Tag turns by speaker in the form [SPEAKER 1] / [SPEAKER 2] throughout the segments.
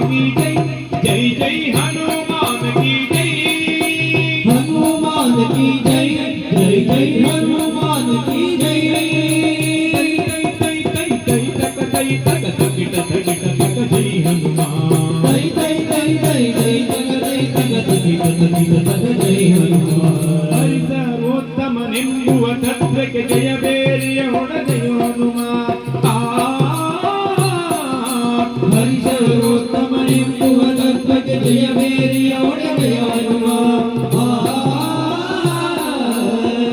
[SPEAKER 1] की जय जय जय हनुमान की जय
[SPEAKER 2] हनुमान की जय जय जय हनुमान की जय
[SPEAKER 1] तै तै तै तक तै तक तकिट तकिट तक जय हनुमान
[SPEAKER 2] तै तै तै तै तै तक तै तक तकिट तकिट तक जय हनुमान
[SPEAKER 1] हरि सर्वोत्तम निंबुव तत्वಕ್ಕೆ जय ಬೇರಿಯ ಹೊಡೆದೆಯ ಹನುಮಾನ್
[SPEAKER 2] हरि सर्वोत्तम निंबुव तत्वಕ್ಕೆ जय ಬೇರಿಯ ಹೊಡೆದೆಯ ಹನುಮಾನ್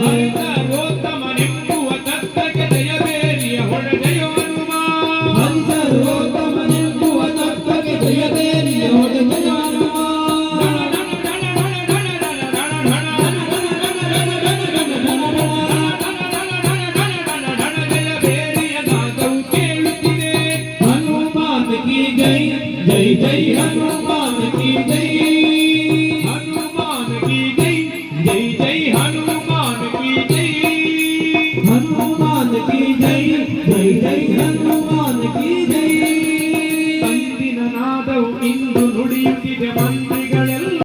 [SPEAKER 1] हरि सर्वोत्तम निंबुव तत्वಕ್ಕೆ जय ಬೇರಿಯ ಹೊಡೆದೆಯ ಹನುಮಾನ್
[SPEAKER 2] हरि सर्वोत्तम निंबुव तत्वಕ್ಕೆ जय ಬೇರಿಯ ಹೊಡೆದೆಯ जय जय हनुमान की जय
[SPEAKER 1] हनुमान की जय जय जय हनुमान की जय
[SPEAKER 2] हनुमान की जय जय जय हनुमान